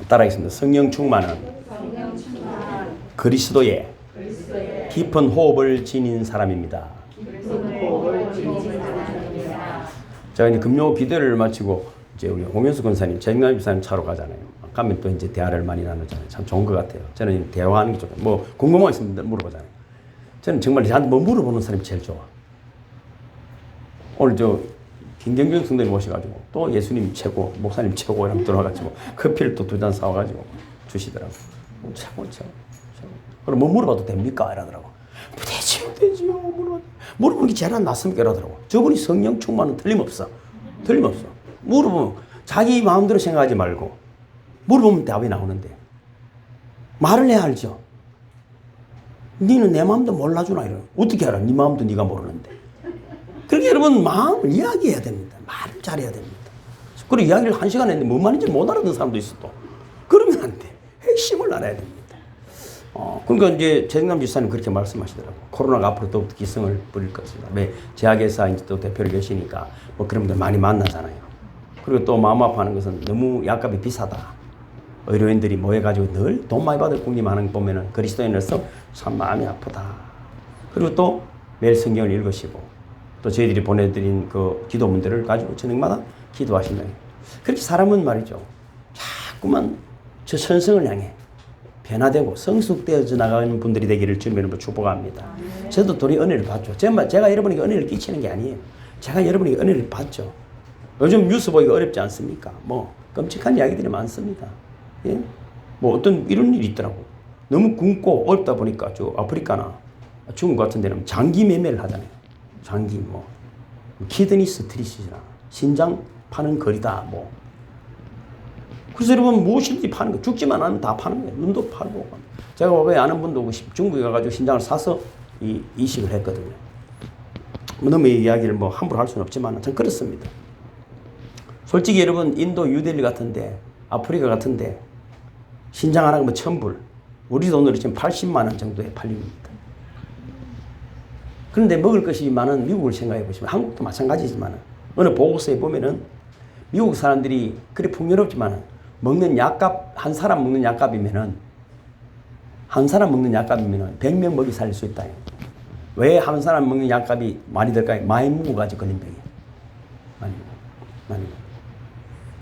따라하겠습니다. 성령 충만은 그리스도의 깊은 호흡을 지닌 사람입니다. 제가 이제 금요 기도를 마치고 이제 우리 홍현수 권사님, 재경남 집사님 차로 가잖아요. 가면 또 이제 대화를 많이 나누잖아요. 참 좋은 것 같아요. 저는 대화하는 게 좋아요. 뭐 궁금한 거 있으면 물어보잖아요. 저는 정말 저한테 뭐 물어보는 사람이 제일 좋아. 오늘 저 김경준 성도님 모셔가지고 또 예수님 최고, 목사님 최고 이러면 들어와가지고 커피를 또 2잔 사와가지고 주시더라고. 최고. 그럼 뭐 물어봐도 됩니까? 이러더라고. 되지요. 물어보는 게 제일 안 낫습니까? 이러더라고. 저분이 성령 충만은 틀림없어. 물어보면 자기 마음대로 생각하지 말고 물어보면 답이 나오는데 말을 해야 알죠. 니는 내 마음도 몰라주나 이러. 어떻게 알아? 네 마음도 네가 모르는데. 그렇게 여러분 마음을 이야기해야 됩니다. 말을 잘해야 됩니다. 그리고 이야기를 1시간 했는데 뭔 말인지 못 알아듣는 사람도 있어 또. 그러면 안 돼. 핵심을 알아야 됩니다. 그러니까 이제 재경남 집사님 그렇게 말씀하시더라고요. 코로나가 앞으로 더욱 기승을 부릴 것입니다. 왜 제약회사 이제 또 대표를 계시니까 뭐 그런 분들 많이 만나잖아요. 그리고 또 마음 아파하는 것은 너무 약값이 비싸다. 의료인들이 모여가지고 늘 돈 많이 받을 궁리하는 거 보면은 그리스도인으로서 참 마음이 아프다. 그리고 또 매일 성경을 읽으시고 또 저희들이 보내드린 그 기도문들을 가지고 저녁마다 기도하신다요. 그렇게 사람은 말이죠. 자꾸만 저 선성을 향해 변화되고 성숙되어져 나가는 분들이 되기를 주님으로 축복합니다. 저도 도리 은혜를 받죠. 제가 여러분에게 은혜를 끼치는 게 아니에요. 제가 여러분에게 은혜를 받죠. 요즘 뉴스 보기가 어렵지 않습니까? 뭐 끔찍한 이야기들이 많습니다. 예? 뭐 어떤 이런 일이 있더라고. 너무 굶고 어렵다 보니까 저 아프리카나 중국 같은 데는 장기 매매를 하잖아요. 장기 뭐 키드니 스트릿이나 신장 파는 거리다 뭐. 그래서 여러분 무엇이든지 파는 거 죽지만 않으면 다 파는 거예요. 눈도 팔고. 제가 왜 아는 분도 중국에 가가지고 신장을 사서 이식을 했거든요. 너무 이 이야기를 뭐 함부로 할 수는 없지만 전 그렇습니다. 솔직히 여러분 인도 뉴델리 같은데 아프리카 같은데 신장 하나가 뭐 1,000불 우리 돈으로 지금 80만 원 정도에 팔립니다. 그런데 먹을 것이 많은 미국을 생각해 보시면 한국도 마찬가지지만 어느 보고서에 보면은 미국 사람들이 그리 풍요롭지만 먹는 약값 한 사람 먹는 약값이면은 100명 먹이 살릴 수 있다. 왜 한 사람 먹는 약값이 많이 들까요? 많이 먹어가지고 걸린 병이에요. 많이.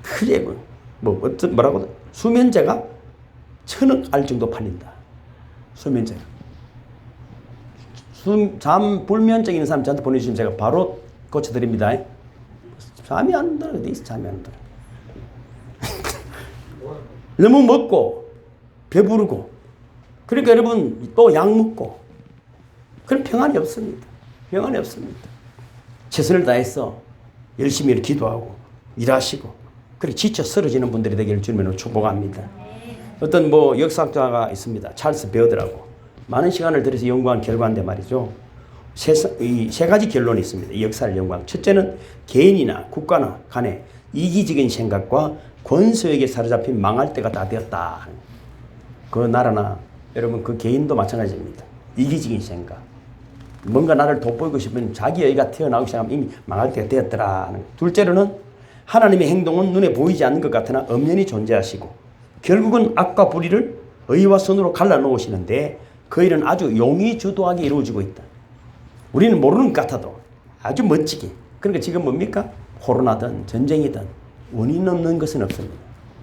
그래 뭐라고 수면제가 1,000억 알 정도 팔린다. 수면제가. 잠 불면증 있는 사람 저한테 보내주시면 제가 바로 고쳐드립니다. 잠이 안 들어. 어디 있어? 잠이 안 들어. 너무 먹고 배부르고 그러니까 여러분 또 약 먹고 그럼 평안이 없습니다. 최선을 다해서 열심히 기도하고 일하시고 그리고 지쳐 쓰러지는 분들이 되기를 주님으로 축복합니다. 어떤 뭐 역사학자가 있습니다. 찰스 베어드라고 많은 시간을 들여서 연구한 결과인데 말이죠. 세 가지 결론이 있습니다. 이 역사를 연구한. 첫째는 개인이나 국가나 간에 이기적인 생각과 권세에게 사로잡힌 망할 때가 다 되었다. 그 나라나 여러분 그 개인도 마찬가지입니다. 이기적인 생각. 뭔가 나를 돋보이고 싶으면 자기 의가 튀어나오기 시작하면 이미 망할 때가 되었더라. 둘째로는 하나님의 행동은 눈에 보이지 않는 것 같으나 엄연히 존재하시고 결국은 악과 불의를 의와 선으로 갈라놓으시는데 그 일은 아주 용의 주도하게 이루어지고 있다. 우리는 모르는 것 같아도 아주 멋지게. 그러니까 지금 뭡니까? 코로나든 전쟁이든 원인 없는 것은 없습니다.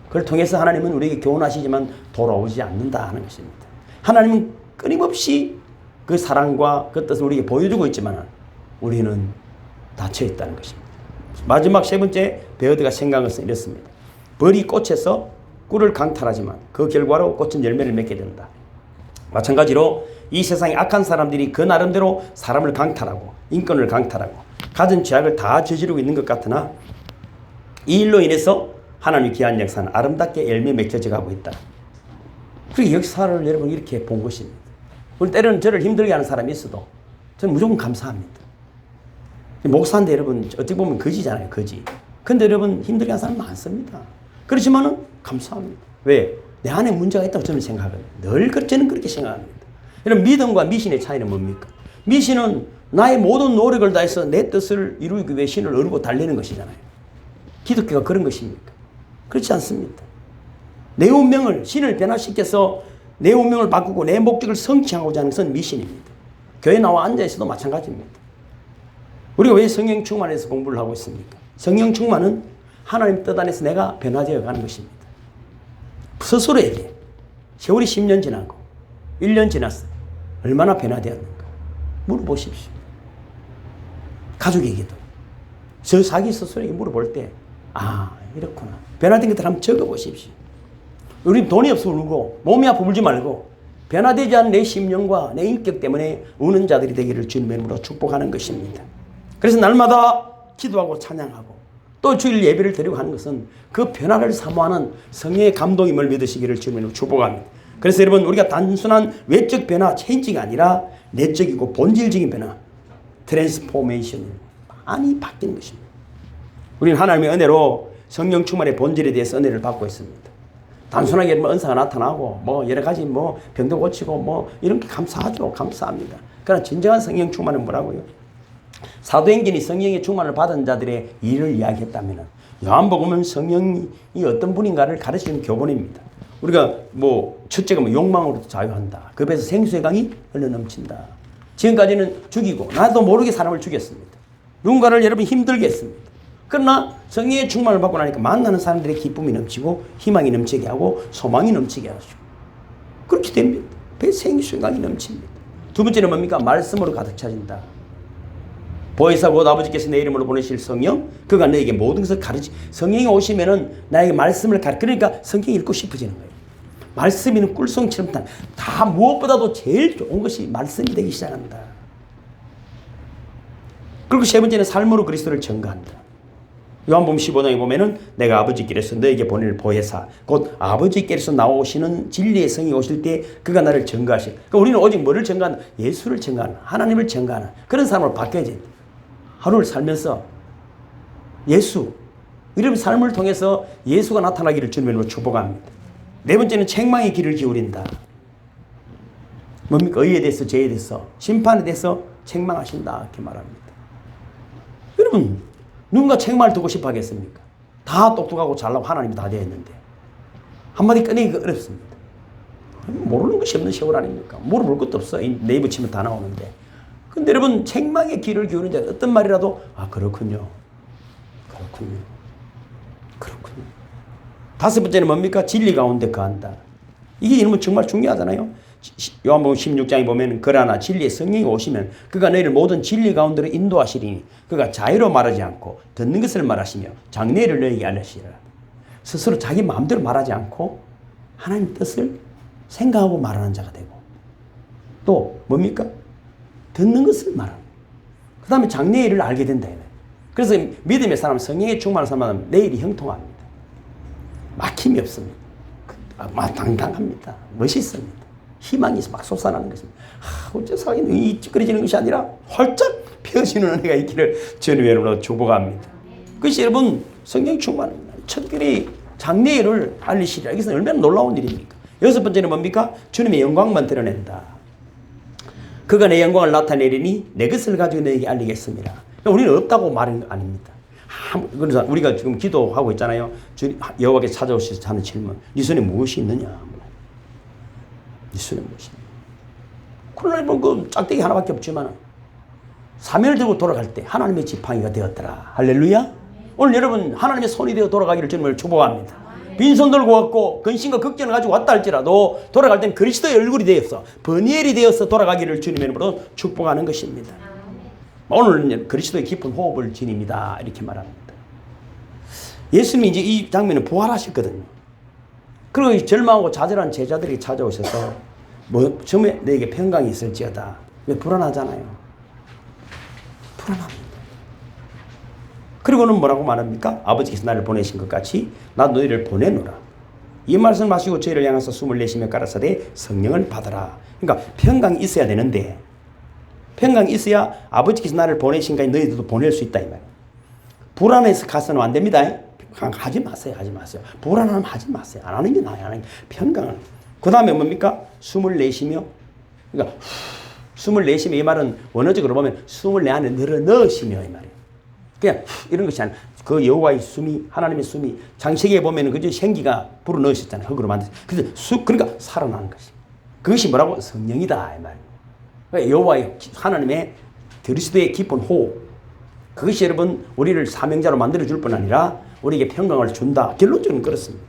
그걸 통해서 하나님은 우리에게 교훈하시지만 돌아오지 않는다 하는 것입니다. 하나님은 끊임없이 그 사랑과 그 뜻을 우리에게 보여주고 있지만 우리는 닫혀 있다는 것입니다. 마지막 세 번째 베어드가 생각한 것은 이렇습니다. 벌이 꽃에서 꿀을 강탈하지만 그 결과로 꽃은 열매를 맺게 된다. 마찬가지로 이 세상에 악한 사람들이 그 나름대로 사람을 강탈하고 인권을 강탈하고 가진 죄악을 다 저지르고 있는 것 같으나 이 일로 인해서 하나님의 귀한 역사는 아름답게 열매 맺혀져 가고 있다. 그리고 역사를 여러분 이렇게 본 것입니다. 때로는 저를 힘들게 하는 사람이 있어도 저는 무조건 감사합니다. 목사인데 여러분 어떻게 보면 거지잖아요. 거지. 근데 여러분 힘들게 하는 사람 많습니다. 그렇지만은 감사합니다. 왜? 내 안에 문제가 있다고 저는 생각해요. 저는 그렇게 생각합니다. 여러분 믿음과 미신의 차이는 뭡니까? 미신은 나의 모든 노력을 다해서 내 뜻을 이루기 위해 신을 어르고 달리는 것이잖아요. 기독교가 그런 것입니까? 그렇지 않습니다. 내 운명을, 신을 변화시켜서 내 운명을 바꾸고 내 목적을 성취하고자 하는 것은 미신입니다. 교회 나와 앉아있어도 마찬가지입니다. 우리가 왜 성령 충만해서 공부를 하고 있습니까? 성령 충만은 하나님 뜻 안에서 내가 변화되어 가는 것입니다. 스스로에게 세월이 10년 지나고 1년 지났어요. 얼마나 변화되었는가 물어보십시오. 가족에게도 저 자기 스스로에게 물어볼 때 이렇구나. 변화된 것들 한번 적어보십시오. 우리 돈이 없어 울고 몸이 아파 울지 말고 변화되지 않은 내 심령과 내 인격 때문에 우는 자들이 되기를 주님의 이름으로 축복하는 것입니다. 그래서 날마다 기도하고 찬양하고 또 주일 예배를 드리고 하는 것은 그 변화를 사모하는 성령의 감동임을 믿으시기를 주님으로 축복합니다. 그래서 여러분 우리가 단순한 외적 변화, 체인지가 아니라 내적이고 본질적인 변화, 트랜스포메이션 많이 바뀌는 것입니다. 우리는 하나님의 은혜로 성령 충만의 본질에 대해서 은혜를 받고 있습니다. 단순하게 은사가 나타나고 여러 가지 병도 고치고 이런 게 감사하죠. 감사합니다. 그러나 진정한 성령 충만은 뭐라고요? 사도행전이 성령의 충만을 받은 자들의 일을 이야기했다면 요한복음은 성령이 어떤 분인가를 가르치는 교본입니다. 우리가 첫째가 욕망으로부터 자유한다. 그 배에서 생수의 강이 흘러넘친다. 지금까지는 죽이고 나도 모르게 사람을 죽였습니다. 누군가를 여러분 힘들게 했습니다. 그러나 성령의 충만을 받고 나니까 만나는 사람들의 기쁨이 넘치고 희망이 넘치게 하고 소망이 넘치게 하시고 그렇게 됩니다. 배에 생수의 강이 넘칩니다. 두 번째는 뭡니까? 말씀으로 가득 차진다. 보혜사 곧 아버지께서 내 이름으로 보내실 성령 그가 너에게 모든 것을 성령이 오시면은 나에게 말씀을 그러니까 성경 읽고 싶어지는 거예요. 말씀이는 꿀송처럼 다 무엇보다도 제일 좋은 것이 말씀이 되기 시작한다. 그리고 세 번째는 삶으로 그리스도를 증거한다. 요한복음 15장에 보면은 내가 아버지께로서 너에게 보낼 보혜사 곧 아버지께로서 나오시는 진리의 성이 오실 때 그가 나를 증거하실. 그러니까 우리는 오직 뭐를 증거하는? 예수를 증거하는, 하나님을 증거하는 그런 사람으로 바뀌어야 된다. 하루를 살면서 예수 이런 삶을 통해서 예수가 나타나기를 주님으로 축복합니다. 네 번째는 책망의 귀를 기울인다. 뭡니까? 의에 대해서 죄에 대해서 심판에 대해서 책망하신다 이렇게 말합니다. 여러분 누군가 책망을 듣고 싶어 하겠습니까? 다 똑똑하고 잘나고 하나님이 다 되어 있는데 한마디 꺼내기가 어렵습니다. 모르는 것이 없는 세월 아닙니까? 물어볼 것도 없어. 네이버 치면 다 나오는데. 근데 여러분 책망의 귀를 기울이는 자 어떤 말이라도 그렇군요. 다섯 번째는 뭡니까? 진리 가운데 거한다. 이게 여러분 정말 중요하잖아요. 요한복음 16장에 보면 그러나 진리의 성령이 오시면 그가 너희를 모든 진리 가운데로 인도하시리니 그가 자유로 말하지 않고 듣는 것을 말하시며 장래를 너희에게 알리시리라. 스스로 자기 마음대로 말하지 않고 하나님 뜻을 생각하고 말하는 자가 되고 또 뭡니까? 듣는 것을 말하는. 그 다음에 장래의 일을 알게 된다. 그래서 믿음의 사람, 성령의 충만한 사람은 내일이 형통합니다. 막힘이 없습니다. 당당합니다. 멋있습니다. 희망이 막 솟아나는 것입니다. 어째 사람이 찌그러지는 것이 아니라 활짝 펴지는 은혜가 있기를 주님의 이름으로 축복합니다. 그것이 여러분 성령 충만입니다. 첫길이 장래일을 알리시리라. 이것은 얼마나 놀라운 일입니까? 여섯 번째는 뭡니까? 주님의 영광만 드러낸다. 그가 내 영광을 나타내리니 내 것을 가지고 너에게 알리겠습니다. 우리는 없다고 말하는 거 아닙니다. 그래서 우리가 지금 기도하고 있잖아요. 여호와께 찾아오셔서 하는 질문. 네 손에 무엇이 있느냐? 네 손에 무엇이 있느냐? 그러나 그 짝대기 하나밖에 없지만 사면을 들고 돌아갈 때 하나님의 지팡이가 되었더라. 할렐루야. 오늘 여러분 하나님의 손이 되어 돌아가기를 주님을 축복합니다. 빈손 들고 왔고 근심과 걱정을 가지고 왔다 할지라도 돌아갈 때는 그리스도의 얼굴이 되어서 버니엘이 되어서 돌아가기를 주님의 이름으로 축복하는 것입니다. 오늘은 그리스도의 깊은 호흡을 지닙니다. 이렇게 말합니다. 예수님이 이제 이 장면을 부활하셨거든요. 그리고 절망하고 좌절한 제자들이 찾아오셔서 처음에 너에게 평강이 있을지어다. 왜 불안하잖아요. 불안합니다. 그리고는 뭐라고 말합니까? 아버지께서 나를 보내신 것 같이 나 너희를 보내노라. 이 말씀 마시고 저희를 향해서 숨을 내쉬며 가라사대 성령을 받아라. 그러니까 평강이 있어야 되는데 평강이 있어야 아버지께서 나를 보내신가 너희들도 보낼 수 있다 이 말이에요. 불안해서 가서는 안 됩니다. 하지 마세요. 불안하면 하지 마세요. 안 하는 게 나아요. 평강을. 그 다음에 뭡니까? 숨을 내쉬며 그러니까 숨을 내쉬며 이 말은 원어적으로 보면 숨을 내 안에 넣으시며 이 말이에요. 그냥 이런 것이 아니라 그 여호와의 숨이, 하나님의 숨이 창세기에 보면 그저 생기가 불어넣으셨잖아요. 흙으로 만드셨. 그러니까 살아나는 것이. 그것이 뭐라고? 성령이다 이 말이에요. 그러니까 여호와의 하나님의 그리스도의 깊은 호흡. 그것이 여러분 우리를 사명자로 만들어줄 뿐 아니라 우리에게 평강을 준다. 결론적으로 그렇습니다.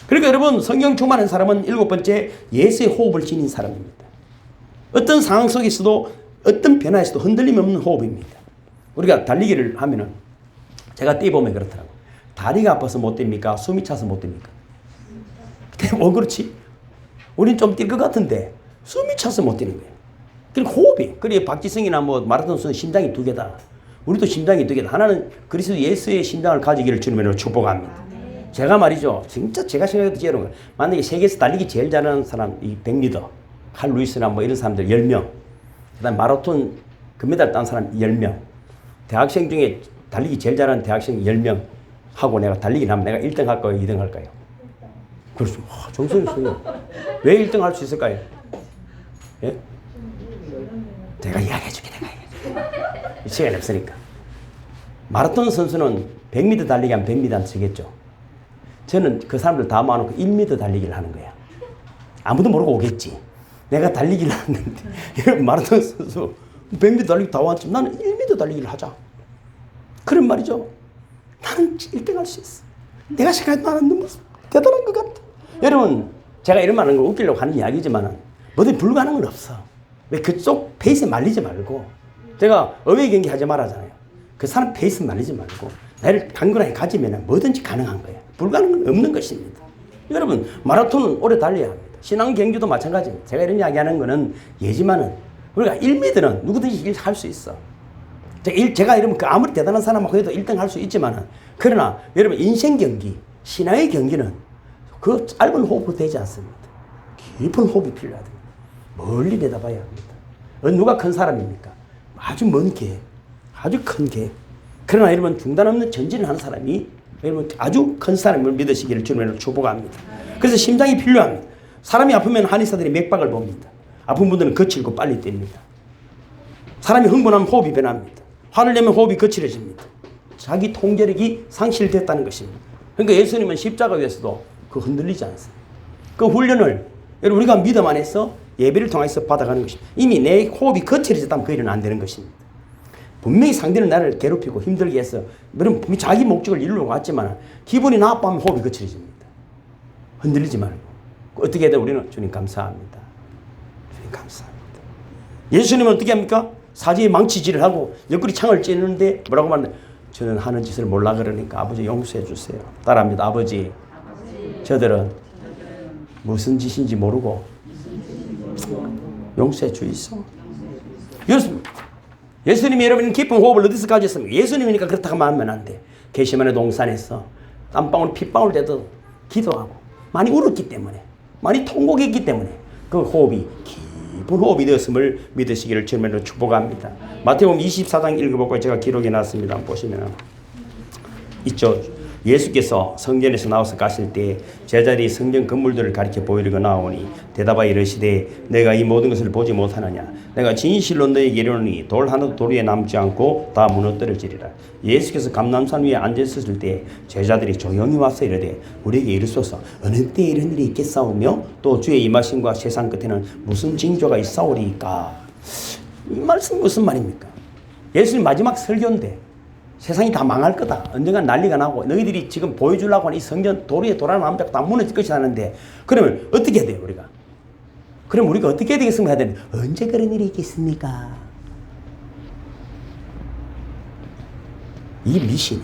그러니까 여러분 성령 충만한 사람은 7번째 예수의 호흡을 지닌 사람입니다. 어떤 상황 속에서도 어떤 변화에서도 흔들림 없는 호흡입니다. 우리가 달리기를 하면은 제가 뛰어보면 그렇더라고. 다리가 아파서 못 뜁니까? 숨이 차서 못 뜁니까? 그렇지. 우린 좀 뛸 것 같은데 숨이 차서 못 뛰는 거예요. 그리고 호흡이. 그리고 박지성이나 뭐 마라톤 선수 심장이 2개다. 우리도 심장이 2개다. 하나는 그리스도 예수의 심장을 가지기를 주님으로 축복합니다. 제가 말이죠. 진짜 제가 생각해도 제로 만약에 세계에서 달리기 제일 잘하는 사람 이 100m 칼 루이스나 뭐 이런 사람들 10명. 그다음 마라톤 금메달 딴 사람 10명. 대학생 중에 달리기 제일 잘하는 대학생 10명 하고 내가 달리기를 하면 내가 1등 할까요? 2등 할까요? 그렇죠. 정성이 있어요. 왜 1등 할 수 있을까요? 예? 내가 이야기해줄게. 시간이 없으니까. 마라톤 선수는 100m 달리기 하면 100m 쓰겠죠. 저는 그 사람들 다 모아놓고 1m 달리기를 하는 거야. 아무도 모르고 오겠지. 내가 달리기를 하는데 마라톤 선수 100m 달리기 다 왔지만 나는 1m 달리기를 하자. 그런 말이죠. 나는 1등 할 수 있어. 내가 생각해도 나는 너무 대단한 것 같아. 여러분 제가 이런 말하는 걸 웃기려고 하는 이야기지만 뭐든 불가능한 건 없어. 왜 그쪽 페이스에 말리지 말고 제가 어웨이 경기 하지 말아잖아요. 그 사람 페이스 말리지 말고 나를 강건하게 가지면 뭐든지 가능한 거예요. 불가능은 없는 것입니다. 여러분 마라톤은 오래 달려야 합니다. 신앙 경주도 마찬가지입니다. 제가 이런 이야기하는 거는 예지만은 우리가 1m는 누구든지 할 수 있어. 제가 이러면 아무리 대단한 사람하고 해도 1등 할 수 있지만은 그러나 여러분 인생 경기, 신앙의 경기는 그 짧은 호흡으로 되지 않습니다. 깊은 호흡이 필요하다. 멀리 내다봐야 합니다. 누가 큰 사람입니까? 아주 먼 개, 아주 큰 개. 그러나 여러분 중단 없는 전진을 하는 사람이 여러분 아주 큰 사람을 믿으시기를 주님으로 축복합니다. 그래서 심장이 필요합니다. 사람이 아프면 한의사들이 맥박을 봅니다. 아픈 분들은 거칠고 빨리 뜁니다. 사람이 흥분하면 호흡이 변합니다. 화를 내면 호흡이 거칠어집니다. 자기 통제력이 상실됐다는 것입니다. 그러니까 예수님은 십자가 위에서도 그 흔들리지 않습니다. 그 훈련을 여러분 우리가 믿음 안에서 예배를 통해서 받아가는 것입니다. 이미 내 호흡이 거칠어졌다면 그 일은 안 되는 것입니다. 분명히 상대는 나를 괴롭히고 힘들게 해서 여러분 분명히 자기 목적을 이루려고 왔지만 기분이 나빠하면 호흡이 거칠어집니다. 흔들리지 말고 어떻게 해야 우리는 주님 감사합니다. 주님 감사합니다. 예수님은 어떻게 합니까? 사지에 망치질을 하고 옆구리 창을 찌르는데 뭐라고 말하냐? 저는 하는 짓을 몰라 그러니까 아버지 용서해 주세요. 따라합니다. 아버지 저들은 무슨 짓인지 모르고 용서해 주이소. 예수님이 여러분 깊은 호흡을 어디서 가졌습니까? 예수님이니까 그렇다고 하면 안 돼. 게시마네 동산에서 땀방울 핏방울 돼도 기도하고 많이 울었기 때문에 많이 통곡했기 때문에 그 호흡이 깊은 호흡이 되었음을 믿으시기를 주님으로 축복합니다. 마태복음 24장 읽어보고 제가 기록해 놨습니다. 보시면 있죠. 예수께서 성전에서 나와서 가실 때 제자들이 성전 건물들을 가리켜 보이려고 나오니 대답하여 이르시되 내가 이 모든 것을 보지 못하느냐. 내가 진실로 너희에게 이르노니 돌 하나도 돌 위에 남지 않고 다 무너뜨려지리라. 예수께서 감람산 위에 앉아있을 때 제자들이 조용히 와서 이르되 우리에게 이르소서 어느 때 이런 일이 있겠사오며 또 주의 임하심과 세상 끝에는 무슨 징조가 있사오리까. 이 말씀 무슨 말입니까? 예수님 마지막 설교인데 세상이 다 망할 거다. 언젠간 난리가 나고 너희들이 지금 보여주려고 하는 이 성전 돌 위에 돌아가는 암벽 다 무너질 것이 라는데 그러면 어떻게 해야 돼요 우리가? 그럼 우리가 어떻게 해야 되겠습니까? 해야 되는데 언제 그런 일이 있겠습니까? 이 미신이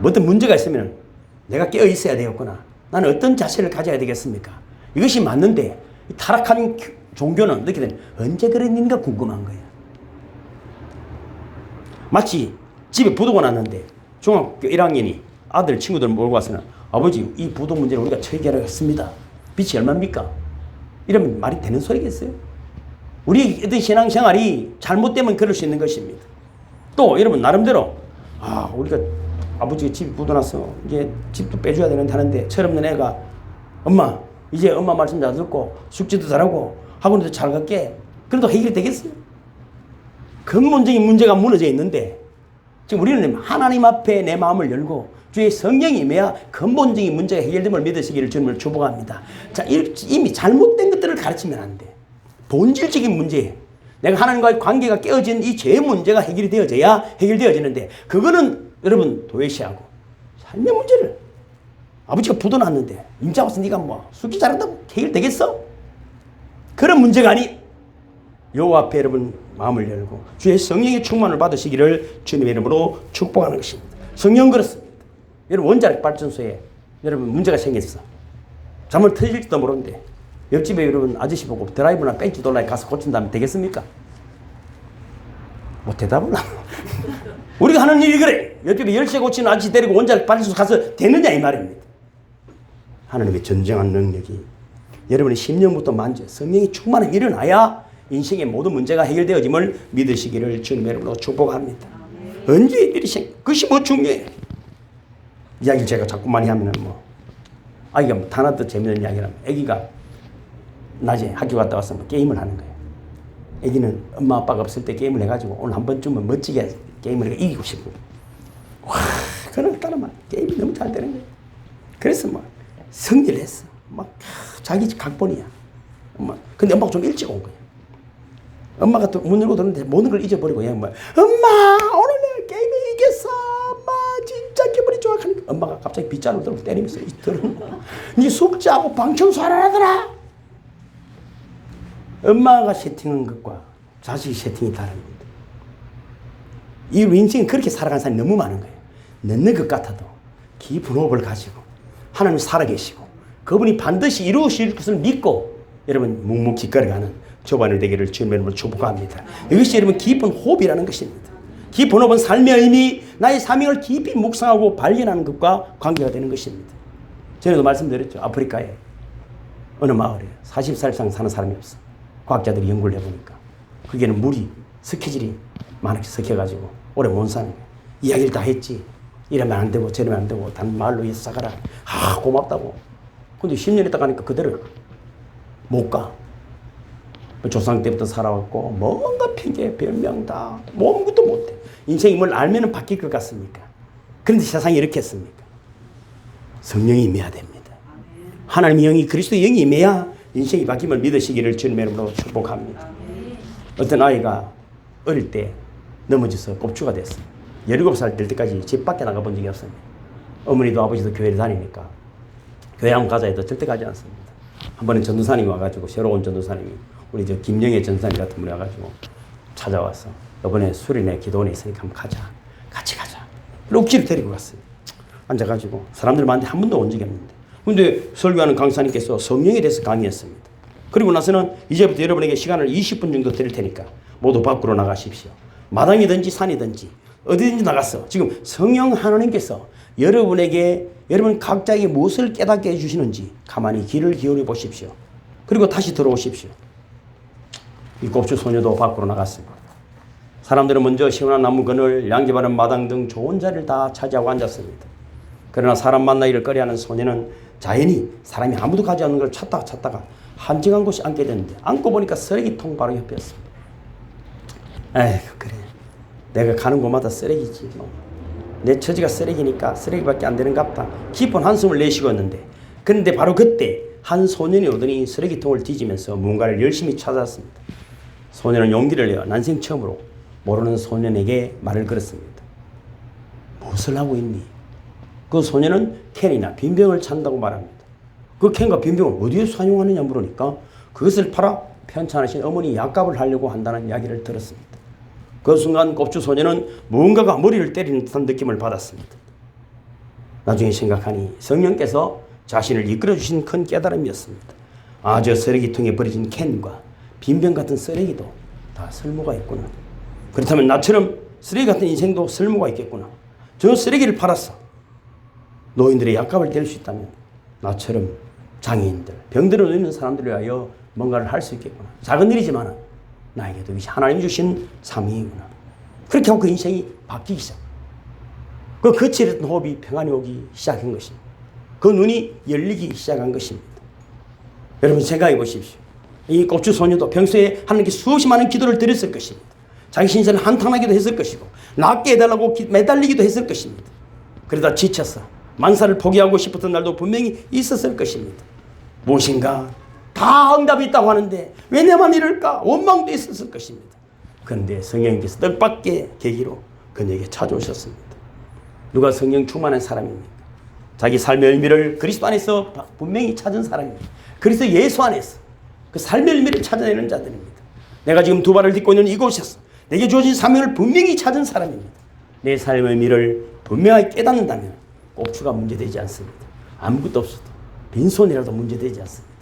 어떤 문제가 있으면 내가 깨어 있어야 되겠구나. 나는 어떤 자세를 가져야 되겠습니까? 이것이 맞는데 타락한 종교는 어떻게 되냐? 언제 그런 일인가 궁금한 거예요. 마치 집에 부도가 났는데 중학교 1학년이 아들 친구들 몰고 와서는 아버지 이 부도 문제를 우리가 해결하겠습니다. 빚이 얼마입니까? 이러면 말이 되는 소리겠어요? 우리 어떤 신앙생활이 잘못되면 그럴 수 있는 것입니다. 또 여러분 나름대로 우리가 아버지가 집이 부도 났어. 이제 집도 빼줘야 되는데 하는데 철없는 애가 엄마 이제 엄마 말씀 잘 듣고 숙제도 잘하고 학원도 잘 갈게. 그래도 해결이 되겠어요? 근본적인 문제가 무너져 있는데 지금 우리는 하나님 앞에 내 마음을 열고 주의 성령이 임해야 근본적인 문제가 해결됨을 믿으시기를 주님을 축복합니다. 자, 이미 잘못된 것들을 가르치면 안 돼. 본질적인 문제, 내가 하나님과의 관계가 깨어진 이 죄의 문제가 해결이 되어져야 해결되어지는데, 그거는 여러분 도외시하고 삶의 문제를 아버지가 부도났는데 임자 와서 네가 뭐 숙기 잘한다고 해결되겠어? 그런 문제가 아니, 여호와 앞에 여러분 마음을 열고 주의 성령의 충만을 받으시기를 주님의 이름으로 축복하는 것입니다. 성령 그렇습니다. 여러분 원자력 발전소에 여러분 문제가 생겼어. 잠을 터질지도 모르는데 옆집에 여러분 아저씨 보고 드라이브나 벤치 돌라에 가서 고친다면 되겠습니까? 뭐 대답을 안 하고. 우리가 하는 일이 그래. 옆집에 열쇠 고치는 아저씨 데리고 원자력 발전소 가서 되느냐 이 말입니다. 하나님의 전쟁한 능력이 여러분의 심령부터 만져 성령이 충만히 일어나야 인생의 모든 문제가 해결되어짐을 믿으시기를 주님의 이름으로 축복합니다. 언제 일이 그것이 뭐 중요해. 이야기를 제가 자꾸 많이 하면은 뭐 아기가 뭐 하나 더 재밌는 이야기라면, 아기가 낮에 학교 갔다 와서 뭐 게임을 하는 거예요. 아기는 엄마 아빠가 없을 때 게임을 해가지고 오늘 한 번쯤은 멋지게 게임을 이기고 싶고, 와 그날따라 막 게임이 너무 잘 되는 거예요. 그래서 막 승리를 했어. 막 자기 각본이야. 근데 엄마가 좀 일찍 온 거예요. 엄마가 또 문 열고 들었는데 모든 걸 잊어버리고 그냥 뭐 엄마 오늘 내가 게임에 이겼어. 엄마 진짜 기분이 좋아. 하니까 엄마가 갑자기 빗자루 들고 때리면서 네 숙제하고 방청소하라 하더라. 엄마가 세팅한 것과 자식이 세팅이 다른 겁니다. 이 인생은 그렇게 살아가는 사람이 너무 많은 거예요. 늦는 것 같아도 깊은 호흡을 가지고 하나님 살아계시고 그분이 반드시 이루실 것을 믿고 여러분 묵묵히 걸어가는 저반을 되기를 주님의 이름으로 축복합니다. 이것이 여러분 깊은 호흡이라는 것입니다. 깊은 호흡은 삶의 의미, 나의 사명을 깊이 묵상하고 발견하는 것과 관계가 되는 것입니다. 전에도 말씀드렸죠. 아프리카에 어느 마을에 40살 이상 사는 사람이 없어. 과학자들이 연구를 해보니까 거기에는 물이 스케줄이 많이 섞여가지고 오래 못 사는 거예요. 이야기를 다 했지. 이러면 안 되고 저러면 안 되고 단 말로 위해서 사가라. 고맙다고. 근데 10년 있다 가니까 그대로 못 가. 조상 때부터 살아왔고 뭔가 핑계 별명 다 아무것도 못해. 인생이 뭘 알면 바뀔 것 같습니까? 그런데 세상이 이렇게 했습니까? 성령이 임해야 됩니다. 하나님의 영이, 그리스도의 영이 임해야 인생이 바뀜을 믿으시기를 주님의 이름으로 축복합니다. 어떤 아이가 어릴 때 넘어져서 꼽주가 됐어요. 17살 될 때까지 집 밖에 나가본 적이 없습니다. 어머니도 아버지도 교회를 다니니까 교회 한번 가자 해도 절대 가지 않습니다. 한 번은 전도사님이 와가지고, 새로운 전도사님이 우리 저 김영애 전사님 같은 분이 와가지고 찾아와서 이번에 수련회 기도원에 있으니까 한번 가자. 같이 가자. 그리고 옥지를 데리고 갔어요. 앉아가지고 사람들 많은데 한 번도 온 적이 없는데. 근데 설교하는 강사님께서 성령에 대해서 강의했습니다. 그리고 나서는 이제부터 여러분에게 시간을 20분 정도 드릴 테니까 모두 밖으로 나가십시오. 마당이든지 산이든지 어디든지 나가서 지금 성령 하나님께서 여러분에게 여러분 각자에게 무엇을 깨닫게 해주시는지 가만히 귀를 기울여 보십시오. 그리고 다시 들어오십시오. 이 곱주 소녀도 밖으로 나갔습니다. 사람들은 먼저 시원한 나무 그늘, 양지 바른 마당 등 좋은 자리를 다 차지하고 앉았습니다. 그러나 사람 만나기를 꺼려하는 소녀는 자연히 사람이 아무도 가지 않는 걸 찾다가 한정한 곳에 앉게 됐는데, 앉고 보니까 쓰레기통 바로 옆이었습니다. 에휴 그래, 내가 가는 곳마다 쓰레기지 뭐. 내 처지가 쓰레기니까 쓰레기밖에 안 되는갑다. 깊은 한숨을 내쉬었는데, 그런데 바로 그때 한 소년이 오더니 쓰레기통을 뒤지면서 무언가를 열심히 찾았습니다. 소년은 용기를 내어 난생 처음으로 모르는 소년에게 말을 걸었습니다. 무엇을 하고 있니? 그 소년은 캔이나 빈병을 찾는다고 말합니다. 그 캔과 빈병을 어디에서 사용하느냐 물으니까 그것을 팔아 편찮으신 어머니 약값을 하려고 한다는 이야기를 들었습니다. 그 순간 곱주 소년은 무언가가 머리를 때리는 듯한 느낌을 받았습니다. 나중에 생각하니 성령께서 자신을 이끌어주신 큰 깨달음이었습니다. 아, 저 쓰레기통에 버려진 캔과 빈병 같은 쓰레기도 다 쓸모가 있구나. 그렇다면 나처럼 쓰레기 같은 인생도 쓸모가 있겠구나. 저 쓰레기를 팔아서 노인들의 약값을 댈 수 있다면 나처럼 장애인들, 병들어 있는 사람들을 위하여 뭔가를 할 수 있겠구나. 작은 일이지만 나에게도 이것이 하나님 주신 사명이구나. 그렇게 하고 그 인생이 바뀌기 시작. 그 거칠었던 호흡이 평안히 오기 시작한 것입니다. 그 눈이 열리기 시작한 것입니다. 여러분 생각해 보십시오. 이 곱주 소녀도 평소에 하나님께 수없이 많은 기도를 드렸을 것입니다. 자기 신세를 한탄하기도 했을 것이고 낫게 해달라고 매달리기도 했을 것입니다. 그러다 지쳐서 만사를 포기하고 싶었던 날도 분명히 있었을 것입니다. 무엇인가 다 응답이 있다고 하는데 왜 내만 이럴까 원망도 있었을 것입니다. 그런데 성령님께서 뜻밖의 계기로 그녀에게 찾아오셨습니다. 누가 성령 충만한 사람입니까? 자기 삶의 의미를 그리스도 안에서 분명히 찾은 사람입니다. 그리스도 예수 안에서 그 삶의 의미를 찾아내는 자들입니다. 내가 지금 두 발을 딛고 있는 이곳에서 내게 주어진 사명을 분명히 찾은 사람입니다. 내 삶의 의미를 분명하게 깨닫는다면 꼽추가 문제되지 않습니다. 아무것도 없어도 빈손이라도 문제되지 않습니다.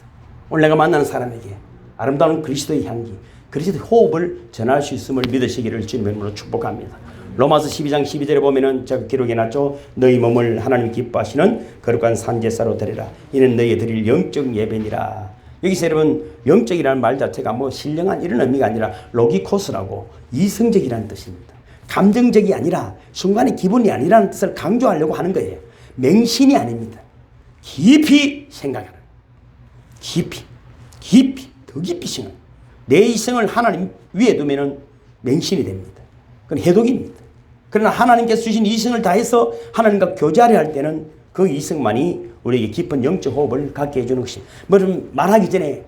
오늘 내가 만나는 사람에게 아름다운 그리스도의 향기, 그리스도의 호흡을 전할 수 있음을 믿으시기를 주님의 이름으로 축복합니다. 로마서 12장 12절에 보면은 제가 기록해 놨죠. 너희 몸을 하나님 기뻐하시는 거룩한 산제사로 드리라. 이는 너희에 드릴 영적 예배니라. 여기서 여러분 영적이라는 말 자체가 뭐 신령한 이런 의미가 아니라 로기코스라고 이성적이라는 뜻입니다. 감정적이 아니라 순간의 기분이 아니라는 뜻을 강조하려고 하는 거예요. 맹신이 아닙니다. 깊이 생각하는, 깊이 더 깊이 생각. 내 이성을 하나님 위에 두면은 맹신이 됩니다. 그건 해독입니다. 그러나 하나님께서 주신 이성을 다해서 하나님과 교제하려 할 때는 그 이성만이 우리에게 깊은 영적 호흡을 갖게 해주는 것입니다. 뭐좀 말하기 전에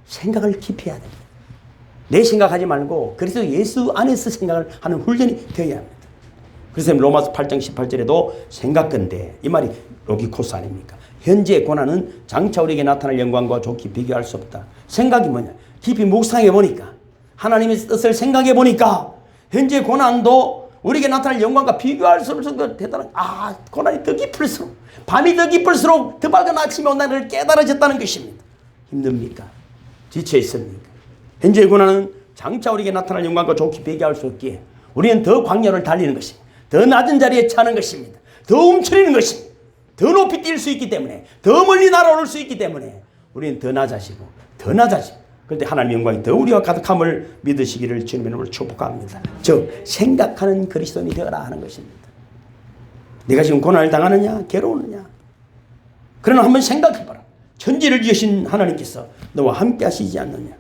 생각을 깊이 해야 됩니다. 내 생각하지 말고 그래서 예수 안에서 생각을 하는 훈련이 되어야 합니다. 그래서 로마서 8장 18절에도 생각건대 이 말이 로기코스 아닙니까? 현재의 고난은 장차 우리에게 나타날 영광과 좋게 비교할 수 없다. 생각이 뭐냐? 깊이 묵상해 보니까 하나님의 뜻을 생각해 보니까 현재 고난도 우리에게 나타날 영광과 비교할 수 없을 정도로 대단한 고난이 더 깊을수록 밤이 더 깊을수록 더 밝은 아침이 온다는 걸 깨달아졌다는 것입니다. 힘듭니까? 지쳐 있습니까? 현재의 고난은 장차 우리에게 나타날 영광과 좋게 비교할 수 없기에 우리는 더 광야를 달리는 것입니다. 더 낮은 자리에 차는 것입니다. 더 움츠리는 것입니다. 더 높이 뛸 수 있기 때문에 더 멀리 날아오를 수 있기 때문에 우리는 더 낮아지고 그런데 하나님의 영광이 더 우리와 가득함을 믿으시기를 주님의 이름으로 축복합니다. 즉 생각하는 그리스도인이 되어라 하는 것입니다. 내가 지금 고난을 당하느냐 괴로우느냐 그러나 한번 생각해봐라. 천지를 지으신 하나님께서 너와 함께 하시지 않느냐.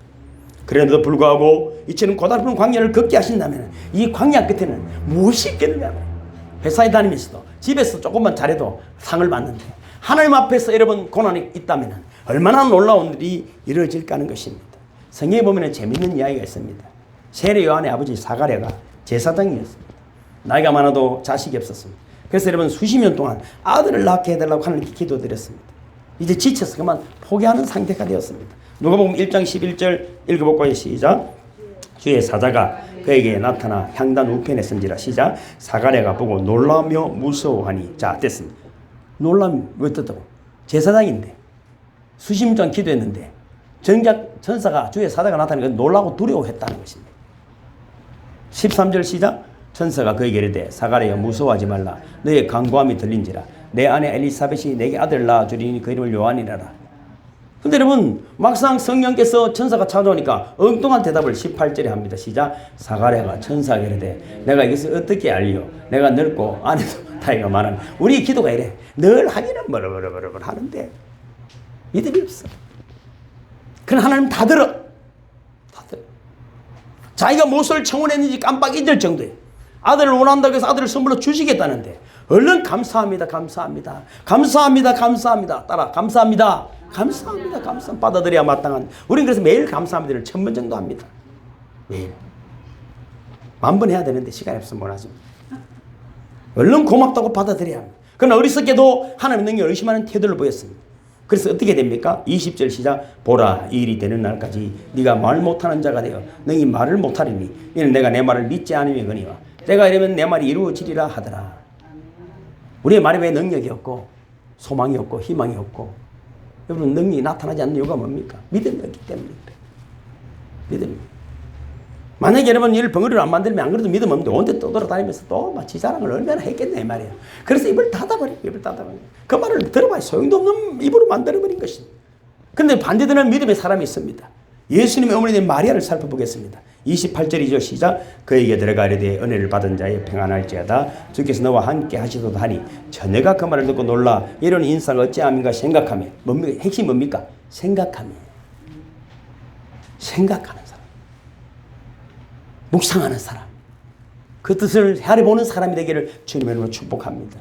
그래도 불구하고 이처럼 고달픈 광야를 걷게 하신다면 이 광야 끝에는 무엇이 있겠느냐. 회사에 다니면서도 집에서 조금만 잘해도 상을 받는데 하나님 앞에서 여러분 고난이 있다면 얼마나 놀라운 일이 이루어질까 하는 것입니다. 성경에 보면 재미있는 이야기가 있습니다. 세례 요한의 아버지 사가랴가 제사장이었습니다. 나이가 많아도 자식이 없었습니다. 그래서 여러분 수십 년 동안 아들을 낳게 해달라고 하나님께 기도드렸습니다. 이제 지쳐서 그만 포기하는 상태가 되었습니다. 누가복음 1장 11절 읽어볼까요? 시작. 주의 사자가 그에게 나타나 향단 우편에 선지라. 시작. 사가랴가 보고 놀라며 무서워하니. 자, 됐습니다. 놀라면 왜 떴다고? 제사장인데 수십 년 기도했는데 정작 천사가 주의 사자가 나타나니까 놀라고 두려워했다는 것입니다. 13절 시작. 천사가 그에게 이르되 사가랴여 무서워하지 말라. 너의 간구함이 들린지라. 내 아내 엘리사벳이 내게 아들 낳아주리니 그 이름을 요한이라라. 근데 여러분 막상 성령께서 천사가 찾아오니까 엉뚱한 대답을 18절에 합니다. 시작. 사가랴가 천사에게 이르되 내가 이것을 어떻게 알리요? 내가 늙고 아내도 나이가 많은. 우리 기도가 이래. 늘 하기는 버럭버럭 하는데 믿음이 없어. 그러나 하나님 다 들어. 자기가 무엇을 청원했는지 깜빡 잊을 정도에 아들을 원한다고 해서 아들을 선물로 주시겠다는데 얼른 감사합니다. 따라 감사합니다. 받아들여야 마땅한. 우리는 그래서 매일 감사합니다를 1000번 정도 합니다. 매일 1000번 해야 되는데 시간이 없으면 못하십니다. 얼른 고맙다고 받아들여야 합니다. 그러나 어리석게도 하나님의 능력을 의심하는 태도를 보였습니다. 그래서 어떻게 됩니까? 20절 시작. 보라 이 일이 되는 날까지 네가 말 못하는 자가 되어 너희 말을 못하리니 이는 내가 내 말을 믿지 않으려거니와 내가 이러면 내 말이 이루어지리라 하더라. 우리의 말에 왜 능력이 없고 소망이 없고 희망이 없고 여러분 능력이 나타나지 않는 이유가 뭡니까? 믿음이 없기 때문입니다. 믿음이. 만약에 여러분 이를 벙어리로 안 만들면 안 그래도 믿음 없는데 온데 떠돌아다니면서 또 지 자랑을 얼마나 했겠네 이 말이에요. 그래서 입을 닫아버려요. 그 말을 들어봐야 소용도 없는 입으로 만들어버린 것입니다. 그런데 반대되는 믿음의 사람이 있습니다. 예수님의 어머니인 마리아를 살펴보겠습니다. 28절이죠. 시작. 그에게 들어가 이르되 은혜를 받은 자의 평안할지어다. 주께서 너와 함께 하시도다 하니 처녀가 그 말을 듣고 놀라 이런 인사가 어찌함인가 생각하며. 뭡니까? 핵심이 뭡니까? 생각하며. 생각하는 사람. 묵상하는 사람. 그 뜻을 헤아려보는 사람이 되기를 주님의 이름으로 축복합니다.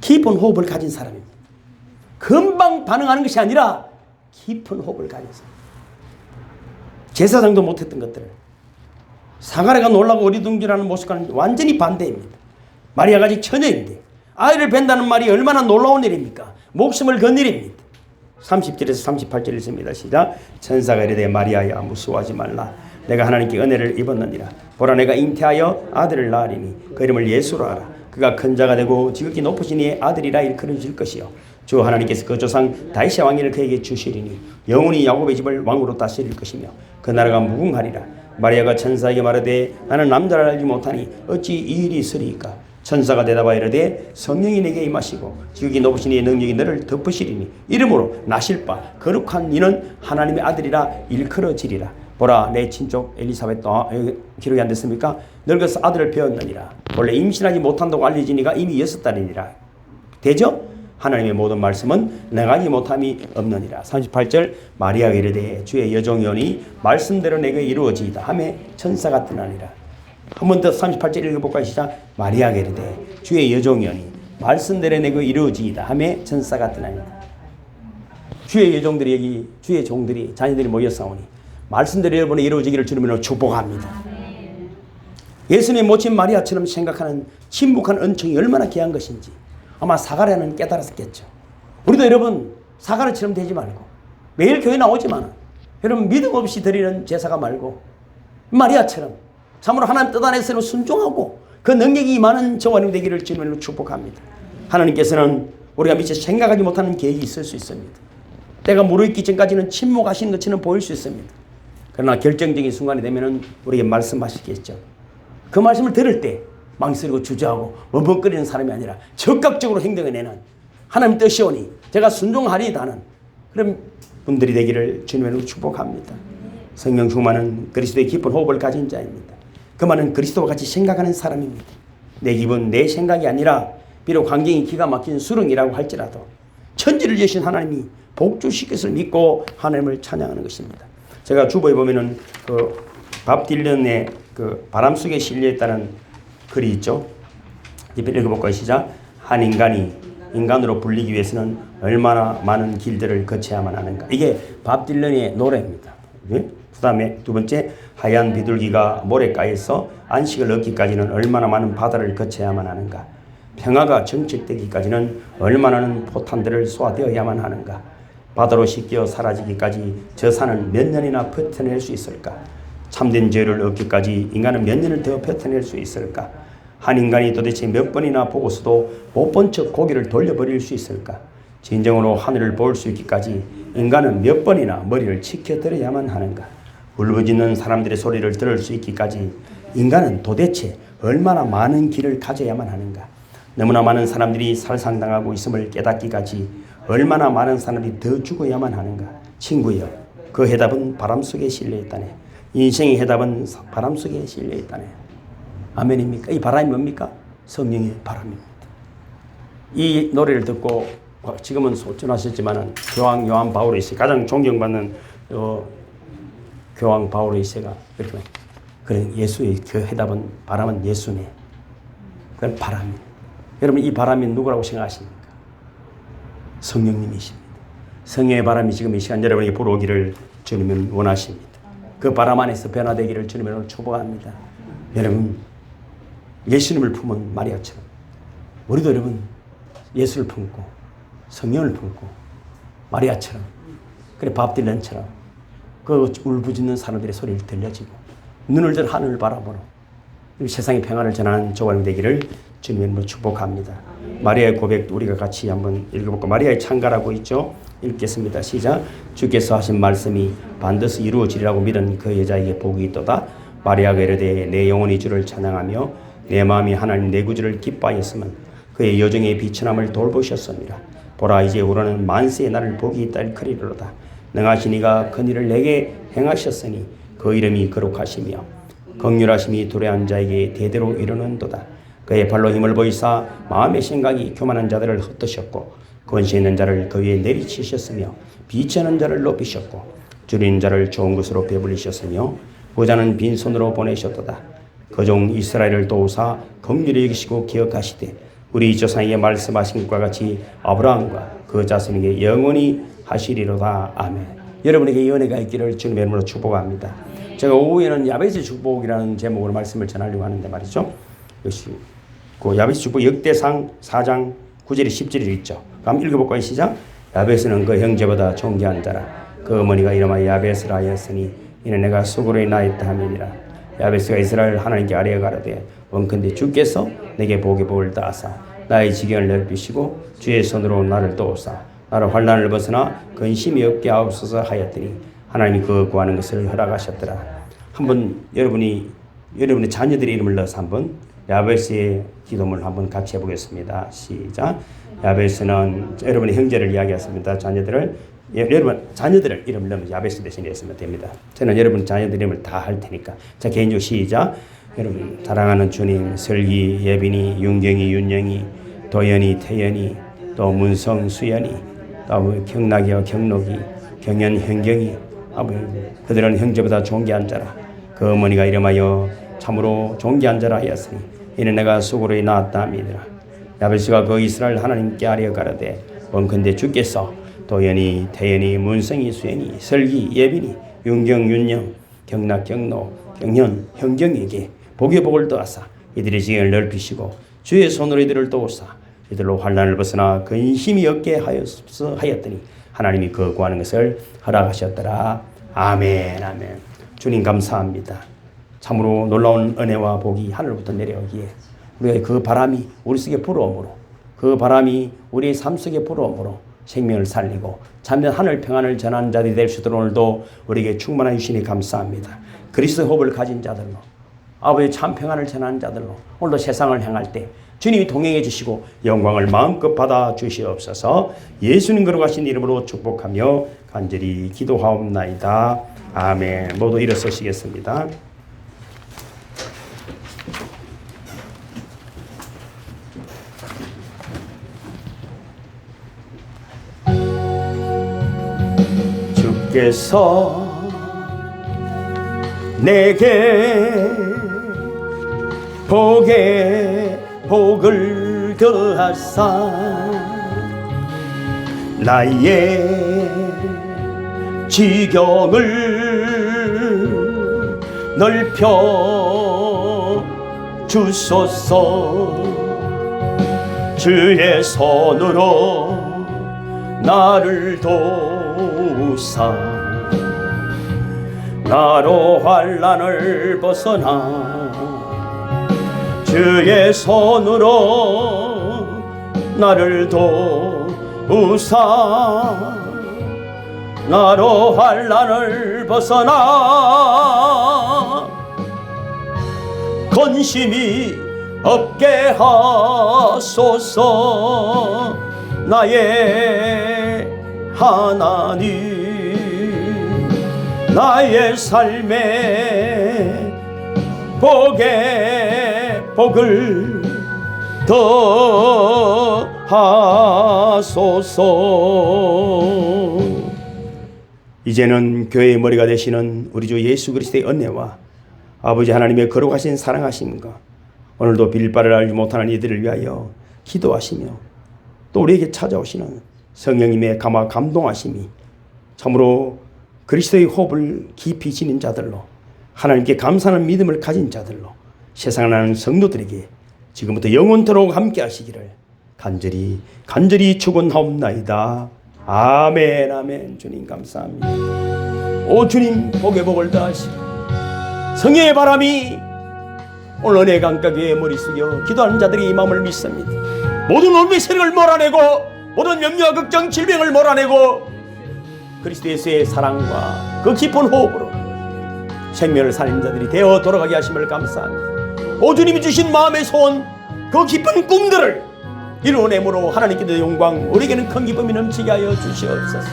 깊은 호흡을 가진 사람입니다. 금방 반응하는 것이 아니라 깊은 호흡을 가진 사람. 제사장도 못했던 것들을 사가랴가 놀라고 어리둥절하는 모습과는 완전히 반대입니다. 마리아가 아직 처녀인데 아이를 뵌다는 말이 얼마나 놀라운 일입니까? 목숨을 건 일입니다. 30절에서 38절 읽습니다. 시작. 천사가 이르되 마리아야 무서워하지 말라. 내가 하나님께 은혜를 입었느니라. 보라 내가 잉태하여 아들을 낳으리니 그 이름을 예수라 하라. 그가 큰 자가 되고 지극히 높으신 이의 아들이라 일컬어질 것이요 주 하나님께서 그 조상 다윗의 왕위를 그에게 주시리니 영원히 야곱의 집을 왕으로 다스릴 것이며 그 나라가 무궁하리라. 마리아가 천사에게 말하되 나는 남자를 알지 못하니 어찌 이 일이 있으리이까. 천사가 대답하여 이르되 성령이 내게 임하시고 지극히 높으신 이의 능력이 너를 덮으시리니 이름으로 나실 바 거룩한 이는 하나님의 아들이라 일컬어지리라. 보라 내 친족 엘리사벳도 기록이 안 됐습니까? 늙어서 아들을 배웠느니라. 원래 임신하지 못한다고 알려지니가 이미 6달이니라. 되죠? 하나님의 모든 말씀은 능하지 못함이 없느니라. 38절 마리아가 이르되 주의 여종이오니 말씀대로 내게 이루어지이다 하며 천사가 떠나니라. 한 번 더 38절 읽어볼까요? 시작. 마리아가 이르되 주의 여종이오니 말씀대로 내게 이루어지이다 하며 천사가 떠나니라. 주의 여종들이 여기 주의 종들이 자녀들이 모여싸우니 말씀대로 여러분의 이루어지기를 주님으로 축복합니다. 예수님 모친 마리아처럼 생각하는 침묵한 은총이 얼마나 귀한 것인지 아마 사가랴는 깨달았겠죠. 우리도 여러분 사가랴처럼 되지 말고 매일 교회 나오지만 여러분 믿음 없이 드리는 제사가 말고 마리아처럼 참으로 하나님 뜻 안에서는 순종하고 그 능력이 임하는 저와 여러분 되기를 주님으로 축복합니다. 하나님께서는 우리가 미처 생각하지 못하는 계획이 있을 수 있습니다. 때가 무르익기 전까지는 침묵하시는 것처럼 보일 수 있습니다. 그러나 결정적인 순간이 되면 우리에게 말씀하시겠죠. 그 말씀을 들을 때 망설이고 주저하고 머뭇거리는 사람이 아니라 적극적으로 행동해 내는 하나님 뜻이오니 제가 순종하리이다는 그런 분들이 되기를 주님으로 축복합니다. 성령 충만은 그리스도의 깊은 호흡을 가진 자입니다. 그만은 그리스도와 같이 생각하는 사람입니다. 내 기분, 내 생각이 아니라 비록 환경이 기가 막힌 수렁이라고 할지라도 천지를 여신 하나님이 복주실 것을 믿고 하나님을 찬양하는 것입니다. 제가 주보에 보면은 밥 딜런의 바람 속에 실려있다는 글이 있죠. 읽어볼까요? 시작. 한 인간이 인간으로 불리기 위해서는 얼마나 많은 길들을 거쳐야만 하는가. 이게 밥 딜런의 노래입니다. 그 다음에 두 번째, 하얀 비둘기가 모래가에서 안식을 얻기까지는 얼마나 많은 바다를 거쳐야만 하는가. 평화가 정착되기까지는 얼마나 많은 포탄들을 쏘아대어야만 하는가. 바다로 씻겨 사라지기까지 저 산은 몇 년이나 버텨낼 수 있을까. 참된 죄를 얻기까지 인간은 몇 년을 더 버텨낼 수 있을까. 한 인간이 도대체 몇 번이나 보고서도 못 본 척 고개를 돌려버릴 수 있을까. 진정으로 하늘을 볼 수 있기까지 인간은 몇 번이나 머리를 치켜들어야만 하는가. 울부짖는 사람들의 소리를 들을 수 있기까지 인간은 도대체 얼마나 많은 길을 가져야만 하는가. 너무나 많은 사람들이 살상당하고 있음을 깨닫기까지 얼마나 많은 사람들이 더 죽어야만 하는가. 친구여, 그 해답은 바람 속에 실려있다네. 인생의 해답은 바람 속에 실려있다네. 아멘입니까? 이 바람이 뭡니까? 성령의 바람입니다. 이 노래를 듣고 지금은 소천하셨지만 교황 요한 바오로 2세 가장 존경받는 교황 바오로 2세가 그렇게 그래, 예수의 그 해답은 바람은 예수네. 그건 바람이에요. 여러분 이 바람이 누구라고 생각하십니까? 성령님이십니다. 성령의 바람이 지금 이 시간 여러분에게 불어오기를 주님은 원하십니다. 그 바람 안에서 변화되기를 주님으로 축복합니다. 여러분 예수님을 품은 마리아처럼 우리도 여러분 예수를 품고 성령을 품고 마리아처럼 그래 밥 딜런처럼 그 울부짖는 사람들의 소리를 들려지고 눈을 들 하늘을 바라보는 세상의 평안을 전하는 저와 되기를 주님으로 축복합니다. 마리아의 고백 우리가 같이 한번 읽어볼까. 마리아의 창가라고 있죠. 읽겠습니다. 시작. 주께서 하신 말씀이 반드시 이루어지리라고 믿은 그 여자에게 복이 있도다. 마리아가 이르되 내 영혼이 주를 찬양하며 내 마음이 하나님 내 구주를 기뻐하였으면 그의 여정의 비천함을 돌보셨습니다. 보라 이제 우러는 만세의 날을 복이 있다 일컬이로다. 능하신 이가 큰 일을 내게 행하셨으니 그 이름이 거룩하시며 긍휼하심이 도래한 자에게 대대로 이르는도다. 그의 발로 힘을 보이사 마음의 생각이 교만한 자들을 흩으셨고 권세 있는 자를 그 위에 내리치셨으며 비천한 자를 높이셨고 줄인 자를 좋은 것으로 배불리셨으며 부자는 빈손으로 보내셨도다. 그 종 이스라엘을 도우사 긍휼히 여기시고 기억하시되 우리 조상에게 말씀하신 것과 같이 아브라함과 그 자손에게 영원히 하시리로다. 아멘. 여러분에게 이 은혜가 있기를 주님의 이름으로 축복합니다. 제가 오후에는 야베스 축복이라는 제목으로 말씀을 전하려고 하는데 말이죠. 역시 그 야베스 축복 역대상 4장 9절에 10절이 있죠. 그럼 읽어볼까요? 시작. 야베스는 그 형제보다 존귀한 자라. 그 어머니가 이름하여 야베스라 하였으니 이는 내가 수고로 인하였다 함이니라. 야베스가 이스라엘 하나님께 아뢰어 가로되 원컨대 주께서 내게 복의 복을 다하사 나의 지경을 넓히시고 주의 손으로 나를 도우사 나를 환난을 벗어나 근심이 없게 하옵소서 하였더니 하나님이 그 구하는 것을 허락하셨더라. 한번 여러분의 자녀들의 이름을 넣어서 한번 야베스의 기도문을 한번 같이 해보겠습니다. 시작. 야베스는 여러분의 형제를 이야기했습니다. 여러분 자녀들을 이름을 넣으면 야베스 대신에 했으면 됩니다. 저는 여러분 자녀들 이름을 다 할 테니까. 자, 개인적으로 시작. 여러분 사랑하는 주님, 설기, 예빈이, 윤경이, 윤영이, 도연이, 태연이, 또 문성, 수연이, 또 경락이와 경록이, 경연, 현경이, 그들은 형제보다 존귀한 자라. 그 어머니가 이름하여 참으로 존귀한 자라 하였으니 이는 내가 수고로 낳았다 함이니라. 야베스가 그 이스라엘 하나님께 아뢰어 가로되 원컨대 주께서 도연이, 태연이, 문성이, 수연이, 설기, 예빈이, 윤경, 윤영, 경락, 경록, 경현, 현경에게 복의 복을 더하사 이들의 지경을 넓히시고 주의 손으로 이들을 도우사 이들로 환난을 벗어나 근심이 없게 하였더니 하나님이 그 구하는 것을 허락하셨더라. 아멘. 아멘. 주님 감사합니다. 참으로 놀라운 은혜와 복이 하늘부터 내려오기에 우리가 그 바람이 우리 속에 불어오므로 그 바람이 우리의 삶 속에 불어오므로 생명을 살리고 참된 하늘 평안을 전하는 자들이 될 수 있도록 오늘도 우리에게 충만한 주시니 감사합니다. 그리스도의 호흡을 가진 자들로 아버지의 참 평안을 전하는 자들로 오늘도 세상을 향할 때 주님이 동행해 주시고 영광을 마음껏 받아 주시옵소서. 예수님 거룩하신 이름으로 축복하며 간절히 기도하옵나이다. 아멘. 모두 일어서시겠습니다. 주께서 내게 복을 더하사 나의 지경을 넓혀 주소서. 주의 손으로 나를 도우사 나로 환난을 벗어나 주의 손으로 나를 도우사 나로 환난을 벗어나 근심이 없게 하소서. 나의 하나님 나의 삶에 복을 더하소서. 이제는 교회의 머리가 되시는 우리 주 예수 그리스도의 은혜와 아버지 하나님의 거룩하신 사랑하심과 오늘도 빌바를 알지 못하는 이들을 위하여 기도하시며 또 우리에게 찾아오시는 성령님의 감동하심이 참으로 그리스도의 호흡을 깊이 지닌 자들로 하나님께 감사하는 믿음을 가진 자들로 세상을 나는 성도들에게 지금부터 영원토록 함께 하시기를 간절히 축원하옵나이다. 아멘. 아멘. 주님 감사합니다. 오 주님 복의 복을 다하시고 성령의 바람이 오늘 은혜 강가교회의 머리 숙여 기도하는 자들이 이 마음을 믿습니다. 모든 어둠의 세력을 몰아내고 모든 염려와 걱정 질병을 몰아내고 그리스도 예수의 사랑과 그 깊은 호흡으로 생명을 살리는 자들이 되어 돌아가게 하심을 감사합니다. 오 주님이 주신 마음의 소원 그 깊은 꿈들을 이루어내므로 하나님께도 영광 우리에게는 큰 기쁨이 넘치게 하여 주시옵소서.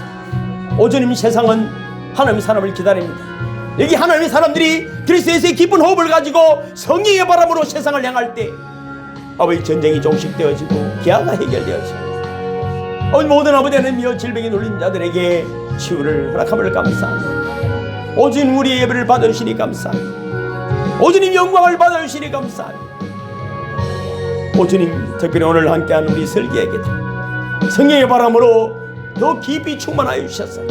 오 주님 세상은 하나님의 사람을 기다립니다. 여기 하나님의 사람들이 그리스도 예수의 깊은 호흡을 가지고 성령의 바람으로 세상을 향할 때 아버지 전쟁이 종식되어지고 기아가 해결되어지고 모든 아버지 하나님이여 질병에 눌린 자들에게 치유를 허락함을 감사합니다. 오직 우리의 예배를 받으시니 감사합니다. 오 주님 영광을 받아주시니 감사합니다. 오 주님 특별히 오늘 함께한 우리 설계에게도 성령의 바람으로 더 깊이 충만하여 주셔서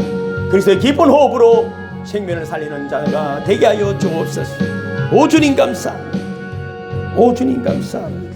그리스도의 깊은 호흡으로 생명을 살리는 자가 되게 하여 주옵소서. 오 주님 감사합니다. 오 주님 감사합니다.